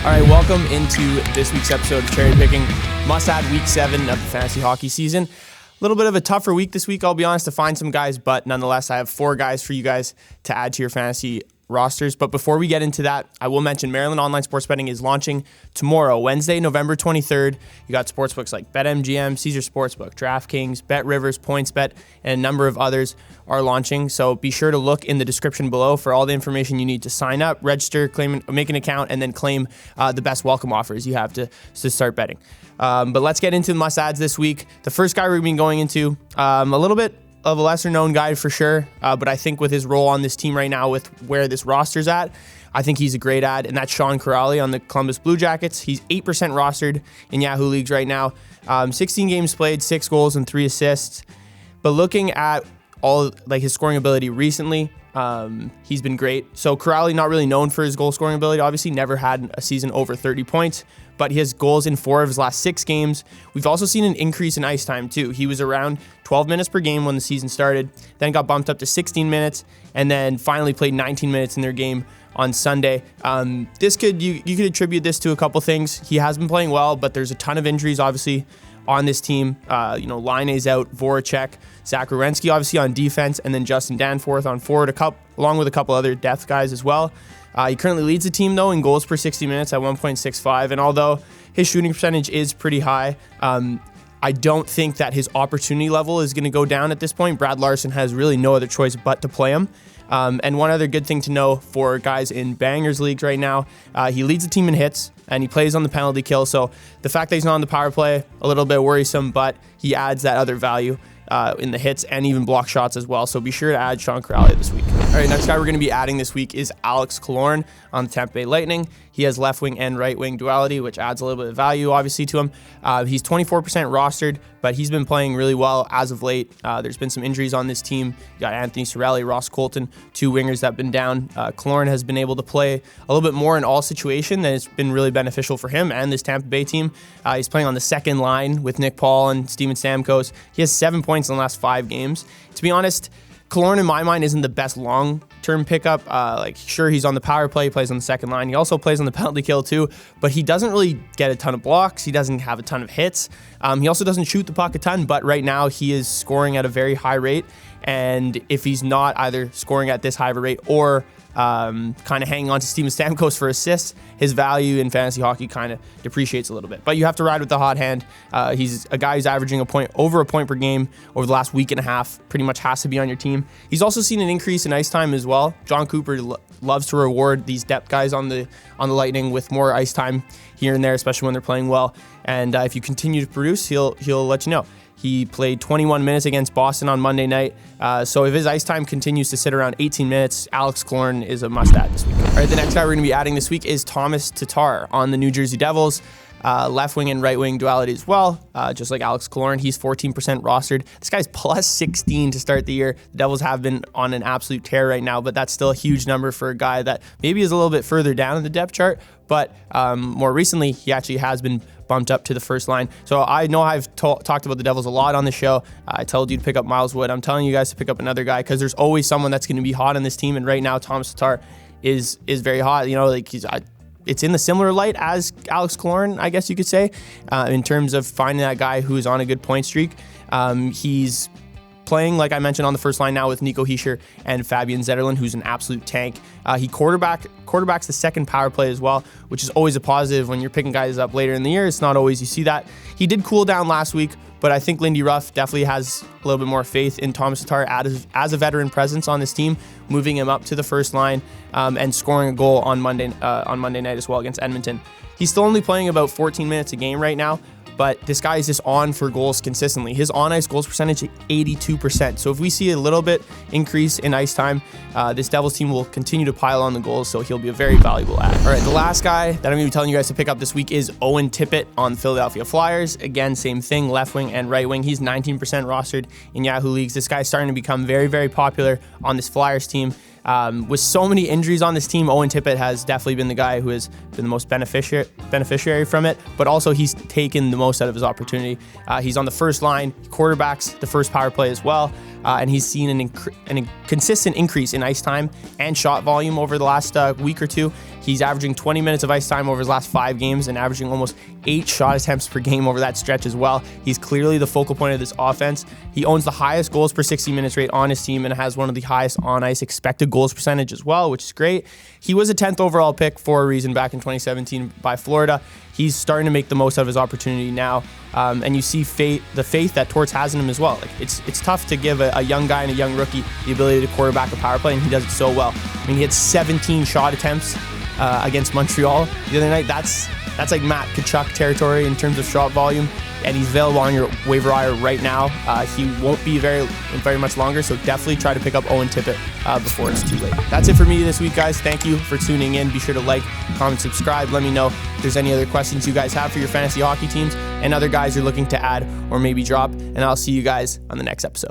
All right, welcome into this week's episode of Cherry Picking. Must-add week 7 of the fantasy hockey season. A little bit of a tougher week this week, I'll be honest, to find some guys, but nonetheless, I have 4 guys for you guys to add to your fantasy rosters. But before we get into that, I will mention Maryland Online Sports Betting is launching tomorrow, Wednesday, November 23rd. You got sportsbooks like BetMGM, Caesar Sportsbook, DraftKings, BetRivers, PointsBet, and a number of others are launching. So be sure to look in the description below for all the information you need to sign up, register, claim, make an account, and then claim the best welcome offers you have to start betting. But let's get into the must-adds this week. The first guy we're going to be going into, a little bit of a lesser-known guy for sure, but I think with his role on this team right now with where this roster's at, I think he's a great add, and that's Kuraly on the Columbus Blue Jackets. He's 8% rostered in Yahoo leagues right now. 16 games played, 6 goals and 3 assists. But looking at all like his scoring ability recently, he's been great. So Kuraly, not really known for his goal scoring ability, obviously never had a season over 30 points, but he has goals in 4 of his last 6 games. We've also seen an increase in ice time too. He was around 12 minutes per game when the season started, then got bumped up to 16 minutes, and then finally played 19 minutes in their game on Sunday. You could attribute this to a couple things. He has been playing well, but there's a ton of injuries obviously on this team. Laine's out, Voracek, Zach Werenski obviously on defense, and then Justin Danforth on forward, along with a couple other depth guys as well. He currently leads the team, though, in goals per 60 minutes at 1.65, and although his shooting percentage is pretty high, I don't think that his opportunity level is going to go down at this point. Brad Larson has really no other choice but to play him. And one other good thing to know for guys in Bangers leagues right now, he leads the team in hits, and he plays on the penalty kill, so the fact that he's not on the power play, a little bit worrisome, but he adds that other value in the hits and even block shots as well. So be sure to add Kuraly this week. All right, next guy we're going to be adding this week is Alex Killorn on the Tampa Bay Lightning. He has left wing and right wing duality, which adds a little bit of value, obviously, to him. He's 24% rostered, but he's been playing really well as of late. There's been some injuries on this team. You got Anthony Cirelli, Ross Colton, 2 wingers that have been down. Killorn has been able to play a little bit more in all situations, and it's been really beneficial for him and this Tampa Bay team. He's playing on the second line with Nick Paul and Steven Stamkos. He has 7 points in the last 5 games. To be honest, Killorn, in my mind, isn't the best long-term pickup. Sure, he's on the power play, he plays on the second line. He also plays on the penalty kill too, but he doesn't really get a ton of blocks. He doesn't have a ton of hits. He also doesn't shoot the puck a ton, but right now he is scoring at a very high rate. And if he's not either scoring at this high of a rate or kind of hanging on to Steven Stamkos for assists, his value in fantasy hockey kind of depreciates a little bit. But you have to ride with the hot hand. He's a guy who's averaging over a point per game over the last week and a half. Pretty much has to be on your team. He's also seen an increase in ice time as well. John Cooper loves to reward these depth guys on the Lightning with more ice time here and there, especially when they're playing well. And if you continue to produce, he'll let you know. He played 21 minutes against Boston on Monday night. So if his ice time continues to sit around 18 minutes, Alex Killorn is a must-add this week. All right, the next guy we're going to be adding this week is Tomas Tatar on the New Jersey Devils. Left wing and right wing duality as well, just like Alex Killorn. He's 14% rostered. This guy's plus 16 to start the year. The Devils have been on an absolute tear right now, but that's still a huge number for a guy that maybe is a little bit further down in the depth chart. But more recently, he actually has been bumped up to the first line. So I know I've talked about the Devils a lot on the show. I told you to pick up Miles Wood. I'm telling you guys to pick up another guy because there's always someone that's going to be hot on this team. And right now, Tomas Tatar is very hot. It's in the similar light as Alex Killorn, I guess you could say, in terms of finding that guy who is on a good point streak. He's playing, like I mentioned, on the first line now with Nico Hischier and Fabian Zetterlund, who's an absolute tank. He quarterbacks the second power play as well, which is always a positive when you're picking guys up later in the year. It's not always you see that. He did cool down last week, but I think Lindy Ruff definitely has a little bit more faith in Tomas Tatar as a veteran presence on this team, moving him up to the first line and scoring a goal on Monday night as well against Edmonton. He's still only playing about 14 minutes a game right now, but this guy is just on for goals consistently. His on-ice goals percentage is 82%. So if we see a little bit increase in ice time, this Devils team will continue to pile on the goals, so he'll be a very valuable add. All right, the last guy that I'm going to be telling you guys to pick up this week is Owen Tippett on the Philadelphia Flyers. Again, same thing, left wing and right wing. He's 19% rostered in Yahoo leagues. This guy's starting to become very, very popular on this Flyers team. With so many injuries on this team, Owen Tippett has definitely been the guy who has been the most beneficiary from it, but also he's taken the most out of his opportunity. He's on the first line, quarterbacks the first power play as well, and he's seen a consistent increase in ice time and shot volume over the last week or two. He's averaging 20 minutes of ice time over his last 5 games and averaging almost 8 shot attempts per game over that stretch as well. He's clearly the focal point of this offense. He owns the highest goals per 60 minutes rate on his team and has one of the highest on-ice expected goals percentage as well, which is great. He was a 10th overall pick for a reason back in 2017 by Florida. He's starting to make the most out of his opportunity now, and you see the faith that Torts has in him as well. Like it's tough to give a young guy and a young rookie the ability to quarterback a power play, and he does it so well. I mean, he had 17 shot attempts against Montreal the other night. That's like Matt Tkachuk territory in terms of shot volume, and he's available on your waiver wire right now. He won't be very much longer, so definitely try to pick up Owen Tippett before it's too late. That's it for me this week, guys. Thank you for tuning in. Be sure to like, comment, subscribe. Let me know if there's any other questions you guys have for your fantasy hockey teams and other guys you're looking to add or maybe drop, and I'll see you guys on the next episode.